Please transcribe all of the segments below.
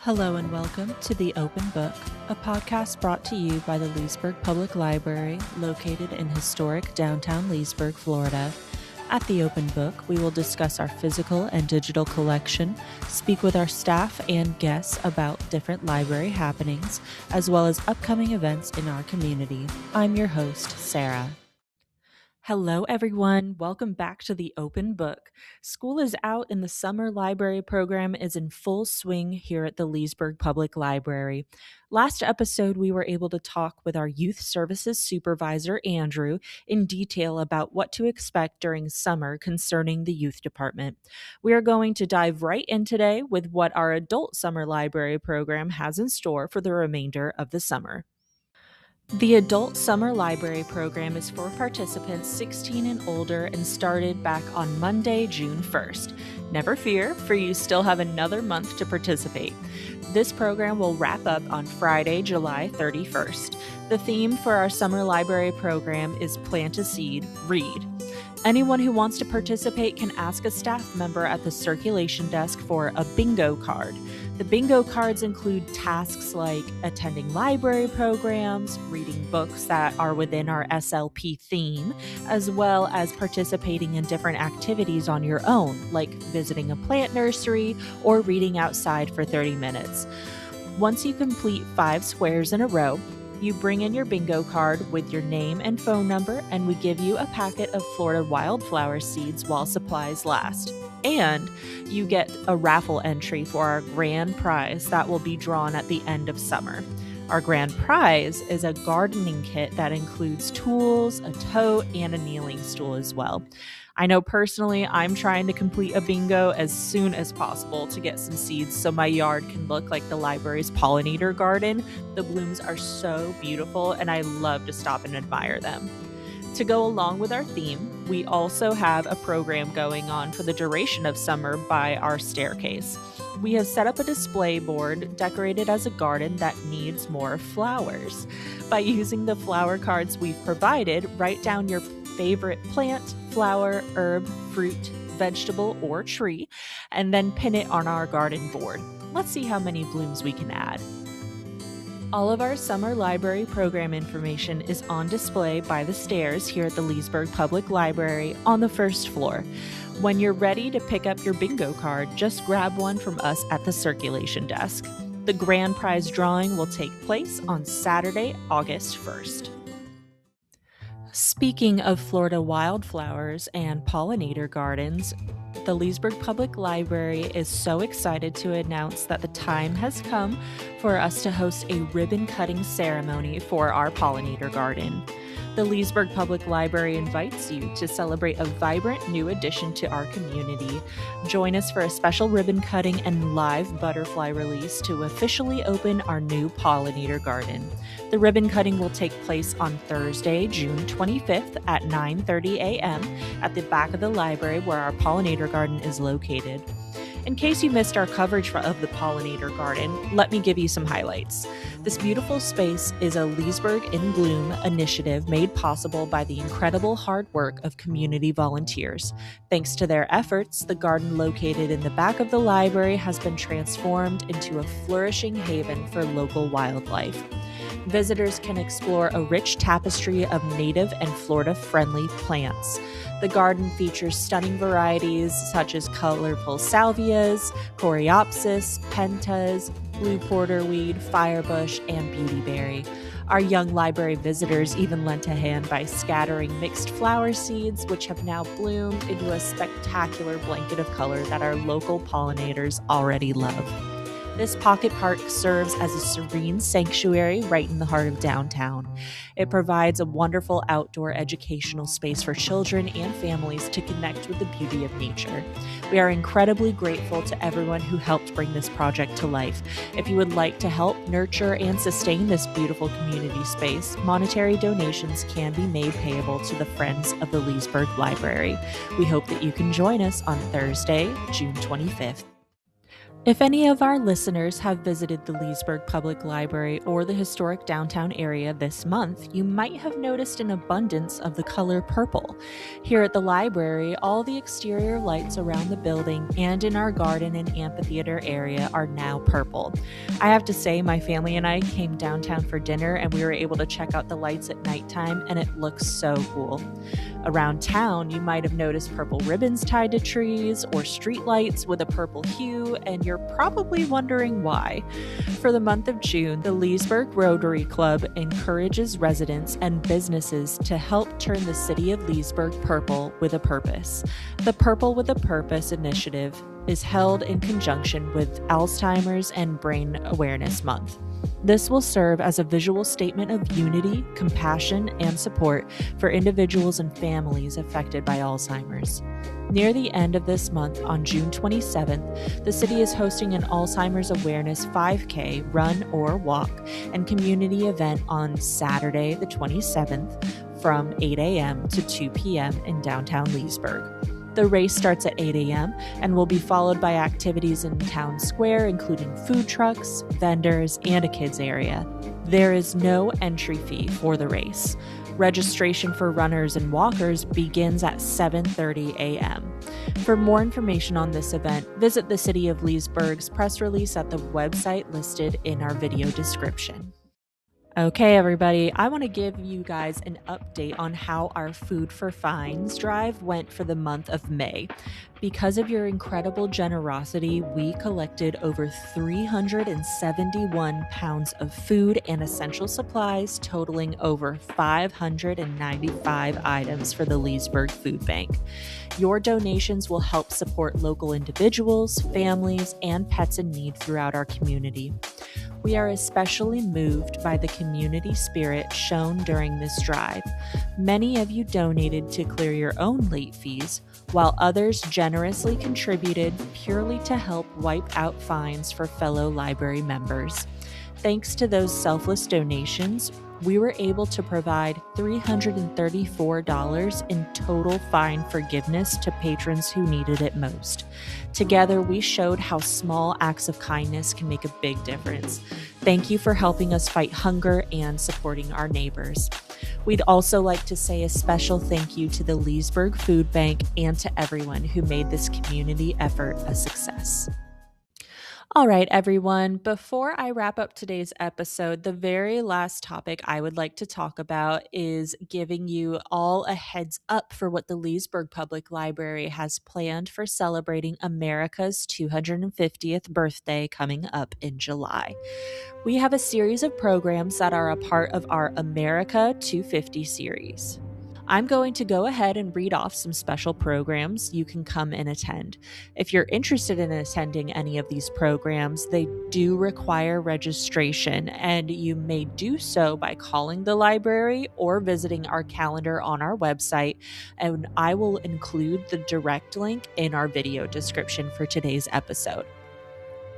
Hello and welcome to The Open Book, a podcast brought to you by the Leesburg Public Library, located in historic downtown Leesburg, Florida. At The Open Book, we will discuss our physical and digital collection, speak with our staff and guests about different library happenings, as well as upcoming events in our community. I'm your host, Sarah. Hello, everyone. Welcome back to The Open Book. School is out and the summer library program is in full swing here at the Leesburg Public Library. Last episode, we were able to talk with our Youth Services Supervisor, Andrew, in detail about what to expect during summer concerning the youth department. We are going to dive right in today with what our adult summer library program has in store for the remainder of the summer. The Adult Summer Library Program is for participants 16 and older and started back on Monday, June 1st. Never fear, for you still have another month to participate. This program will wrap up on Friday, July 31st. The theme for our summer library program is Plant a Seed, Read. Anyone who wants to participate can ask a staff member at the circulation desk for a bingo card. The bingo cards include tasks like attending library programs, reading books that are within our SLP theme, as well as participating in different activities on your own, like visiting a plant nursery or reading outside for 30 minutes. Once you complete 5 squares in a row, you bring in your bingo card with your name and phone number, and we give you a packet of Florida wildflower seeds while supplies last. And you get a raffle entry for our grand prize that will be drawn at the end of summer. Our grand prize is a gardening kit that includes tools, a tote, and a kneeling stool as well. I know personally I'm trying to complete a bingo as soon as possible to get some seeds so my yard can look like the library's Pollinator garden. The blooms are so beautiful and I love to stop and admire them. To go along with our theme, we also have a program going on for the duration of summer by our staircase. We have set up a display board decorated as a garden that needs more flowers. By using the flower cards we've provided, write down your favorite plant, flower, herb, fruit, vegetable, or tree, and then pin it on our garden board. Let's see how many blooms we can add. All of our summer library program information is on display by the stairs here at the Leesburg Public Library on the first floor. When you're ready to pick up your bingo card, just grab one from us at the circulation desk. The grand prize drawing will take place on Saturday, August 1st. Speaking of Florida wildflowers and pollinator gardens, the Leesburg Public Library is so excited to announce that the time has come for us to host a ribbon-cutting ceremony for our pollinator garden. The Leesburg Public Library invites you to celebrate a vibrant new addition to our community. Join us for a special ribbon cutting and live butterfly release to officially open our new pollinator garden. The ribbon cutting will take place on Thursday, June 25th at 9:30 a.m. at the back of the library where our pollinator garden is located. In case you missed our coverage of the pollinator garden, let me give you some highlights. This beautiful space is a Leesburg in Bloom initiative made possible by the incredible hard work of community volunteers. Thanks to their efforts, the garden located in the back of the library has been transformed into a flourishing haven for local wildlife. Visitors can explore a rich tapestry of native and Florida-friendly plants. The garden features stunning varieties such as colorful salvias, coreopsis, pentas, blue porterweed, firebush, and beautyberry. Our young library visitors even lent a hand by scattering mixed flower seeds, which have now bloomed into a spectacular blanket of color that our local pollinators already love. This pocket park serves as a serene sanctuary right in the heart of downtown. It provides a wonderful outdoor educational space for children and families to connect with the beauty of nature. We are incredibly grateful to everyone who helped bring this project to life. If you would like to help nurture and sustain this beautiful community space, monetary donations can be made payable to the Friends of the Leesburg Library. We hope that you can join us on Thursday, June 25th. If any of our listeners have visited the Leesburg Public Library or the historic downtown area this month, you might have noticed an abundance of the color purple. Here at the library, all the exterior lights around the building and in our garden and amphitheater area are now purple. I have to say, my family and I came downtown for dinner and we were able to check out the lights at nighttime, and it looks so cool. Around town, you might have noticed purple ribbons tied to trees or street lights with a purple hue, and you're probably wondering why. For the month of June, the Leesburg Rotary Club encourages residents and businesses to help turn the city of Leesburg purple with a purpose. The Purple with a Purpose initiative is held in conjunction with Alzheimer's and Brain Awareness Month. This will serve as a visual statement of unity, compassion, and support for individuals and families affected by Alzheimer's. Near the end of this month, on June 27th, the city is hosting an Alzheimer's Awareness 5K run or walk and community event on Saturday, the 27th, from 8 a.m. to 2 p.m. in downtown Leesburg. The race starts at 8 a.m. and will be followed by activities in town square, including food trucks, vendors, and a kids area. There is no entry fee for the race. Registration for runners and walkers begins at 7:30 a.m. For more information on this event, visit the City of Leesburg's press release at the website listed in our video description. Okay, everybody, I want to give you guys an update on how our Food for Fines drive went for the month of May. Because of your incredible generosity, we collected over 371 pounds of food and essential supplies, totaling over 595 items for the Leesburg Food Bank. Your donations will help support local individuals, families, and pets in need throughout our community. We are especially moved by the community spirit shown during this drive. Many of you donated to clear your own late fees, while others generously contributed purely to help wipe out fines for fellow library members. Thanks to those selfless donations, we were able to provide $334 in total fine forgiveness to patrons who needed it most. Together, we showed how small acts of kindness can make a big difference. Thank you for helping us fight hunger and supporting our neighbors. We'd also like to say a special thank you to the Leesburg Food Bank and to everyone who made this community effort a success. All right, everyone, before I wrap up today's episode, the very last topic I would like to talk about is giving you all a heads up for what the Leesburg Public Library has planned for celebrating America's 250th birthday coming up in July. We have a series of programs that are a part of our America 250 series. I'm going to go ahead and read off some special programs you can come and attend. If you're interested in attending any of these programs, they do require registration, and you may do so by calling the library or visiting our calendar on our website, and I will include the direct link in our video description for today's episode.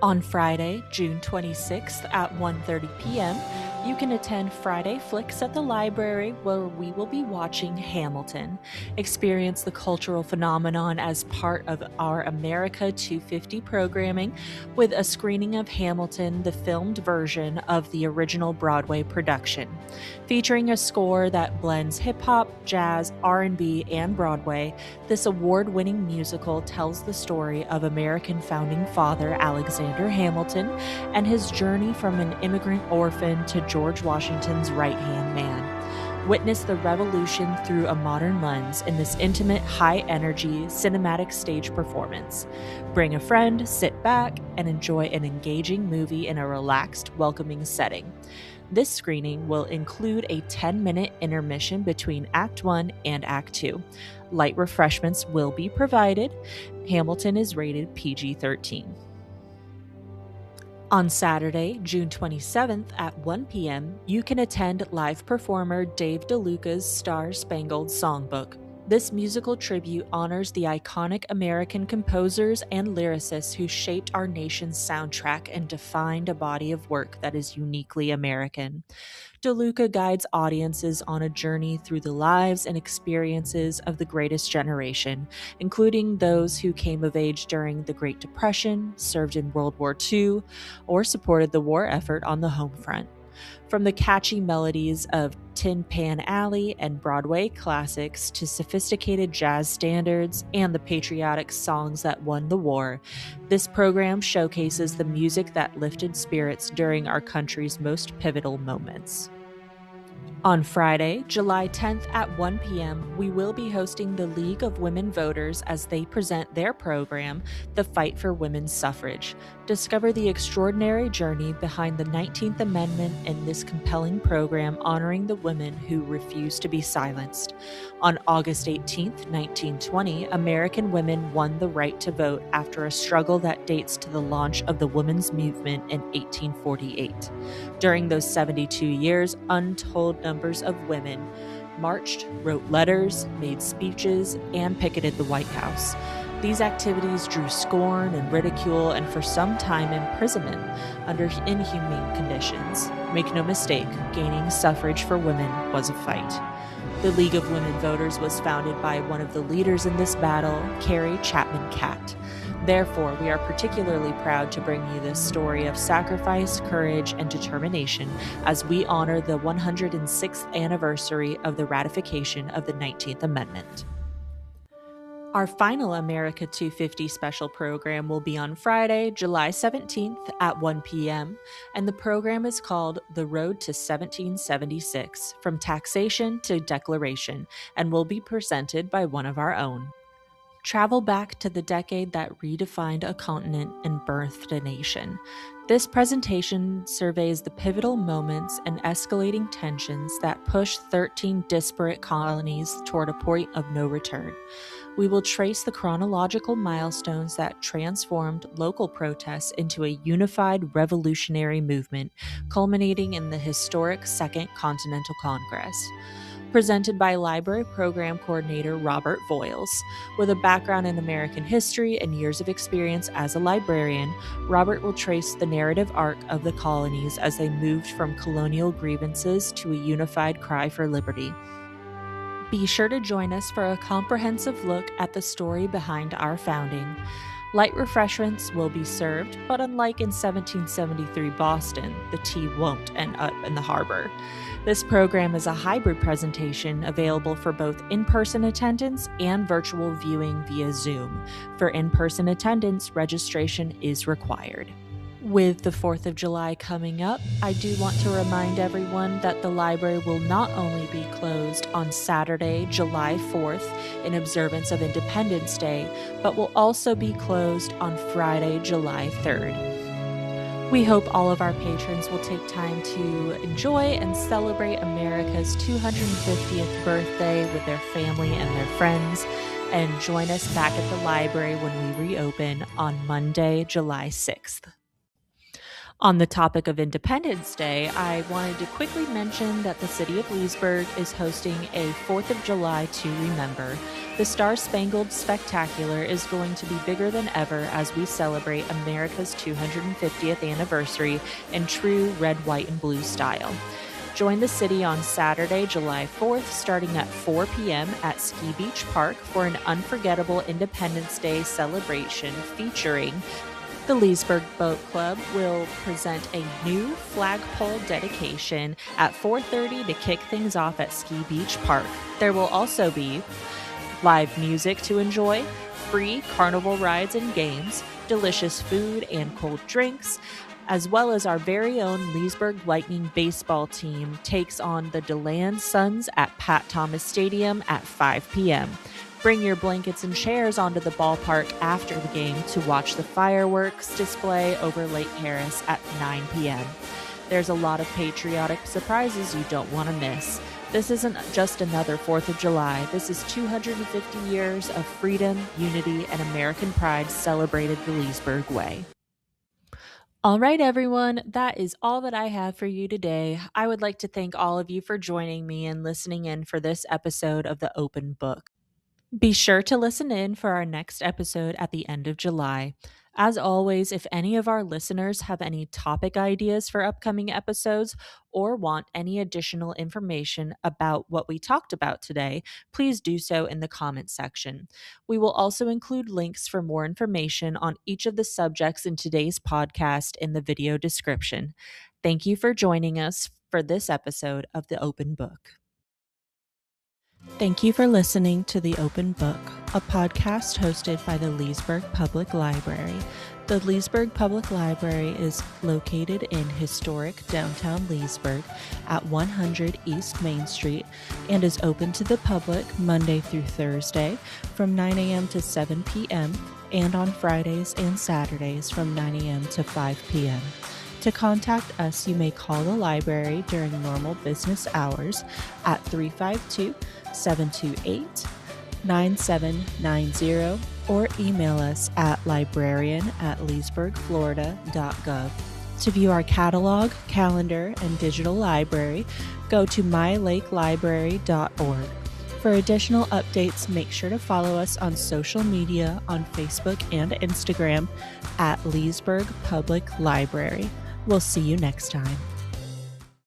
On Friday, June 26th at 1:30 p.m., you can attend Friday Flicks at the library, where we will be watching Hamilton. Experience the cultural phenomenon as part of our America 250 programming with a screening of Hamilton, the filmed version of the original Broadway production. Featuring a score that blends hip-hop, jazz, R&B, and Broadway, this award-winning musical tells the story of American founding father Alexander Hamilton and his journey from an immigrant orphan to George Washington's right-hand man. Witness the revolution through a modern lens in this intimate, high-energy, cinematic stage performance. Bring a friend, sit back, and enjoy an engaging movie in a relaxed, welcoming setting. This screening will include a 10-minute intermission between Act 1 and Act 2. Light refreshments will be provided. Hamilton is rated PG-13. On Saturday, June 27th at 1 p.m., you can attend live performer Dave DeLuca's Spangled Songbook. This musical tribute honors the iconic American composers and lyricists who shaped our nation's soundtrack and defined a body of work that is uniquely American. DeLuca guides audiences on a journey through the lives and experiences of the greatest generation, including those who came of age during the Great Depression, served in World War II, or supported the war effort on the home front. From the catchy melodies of Tin Pan Alley and Broadway classics to sophisticated jazz standards and the patriotic songs that won the war, this program showcases the music that lifted spirits during our country's most pivotal moments. On Friday, July 10th at 1 p.m., we will be hosting the League of Women Voters as they present their program, The Fight for Women's Suffrage. Discover the extraordinary journey behind the 19th Amendment in this compelling program honoring the women who refused to be silenced. On August 18, 1920, American women won the right to vote after a struggle that dates to the launch of the women's movement in 1848. During those 72 years, untold numbers of women marched, wrote letters, made speeches, and picketed the White House. These activities drew scorn and ridicule and for some time imprisonment under inhumane conditions. Make no mistake, gaining suffrage for women was a fight. The League of Women Voters was founded by one of the leaders in this battle, Carrie Chapman Catt. Therefore, we are particularly proud to bring you this story of sacrifice, courage, and determination as we honor the 106th anniversary of the ratification of the 19th Amendment. Our final America 250 special program will be on Friday, July 17th at 1 p.m., and the program is called The Road to 1776, From Taxation to Declaration, and will be presented by one of our own. Travel back to the decade that redefined a continent and birthed a nation. This presentation surveys the pivotal moments and escalating tensions that pushed 13 disparate colonies toward a point of no return. We will trace the chronological milestones that transformed local protests into a unified revolutionary movement, culminating in the historic Second Continental Congress. Presented by Library Program Coordinator Robert Voiles. With a background in American history and years of experience as a librarian, Robert will trace the narrative arc of the colonies as they moved from colonial grievances to a unified cry for liberty. Be sure to join us for a comprehensive look at the story behind our founding. Light refreshments will be served, but unlike in 1773 Boston, the tea won't end up in the harbor. This program is a hybrid presentation available for both in-person attendance and virtual viewing via Zoom. For in-person attendance, registration is required. With the 4th of July coming up, I do want to remind everyone that the library will not only be closed on Saturday, July 4th, in observance of Independence Day, but will also be closed on Friday, July 3rd. We hope all of our patrons will take time to enjoy and celebrate America's 250th birthday with their family and their friends, and join us back at the library when we reopen on Monday, July 6th. On the topic of Independence Day, I wanted to quickly mention that the City of Leesburg is hosting a 4th of July to remember. The Star-Spangled Spectacular is going to be bigger than ever as we celebrate America's 250th anniversary in true red, white, and blue style. Join the city on Saturday, July 4th, starting at 4 p.m. at Ski Beach Park for an unforgettable Independence Day celebration featuring the Leesburg Boat Club will present a new flagpole dedication at 4:30 to kick things off at Ski Beach Park. There will also be live music to enjoy, free carnival rides and games, delicious food and cold drinks, as well as our very own Leesburg Lightning baseball team takes on the DeLand Suns at Pat Thomas Stadium at 5 p.m. Bring your blankets and chairs onto the ballpark after the game to watch the fireworks display over Lake Harris at 9 p.m. There's a lot of patriotic surprises you don't want to miss. This isn't just another 4th of July. This is 250 years of freedom, unity, and American pride celebrated the Leesburg way. All right, everyone, that is all that I have for you today. I would like to thank all of you for joining me and listening in for this episode of The Open Book. Be sure to listen in for our next episode at the end of July. As always, if any of our listeners have any topic ideas for upcoming episodes or want any additional information about what we talked about today, please do so in the comments section. We will also include links for more information on each of the subjects in today's podcast in the video description. Thank you for joining us for this episode of The Open Book. Thank you for listening to The Open Book, a podcast hosted by the Leesburg Public Library. The Leesburg Public Library is located in historic downtown Leesburg at 100 East Main Street and is open to the public Monday through Thursday from 9 a.m. to 7 p.m. and on Fridays and Saturdays from 9 a.m. to 5 p.m. To contact us, you may call the library during normal business hours at 352-728-9790 or email us at librarian@leesburgflorida.gov. To view our catalog, calendar, and digital library, go to mylakelibrary.org. For additional updates, make sure to follow us on social media on Facebook and Instagram at Leesburg Public Library. We'll see you next time.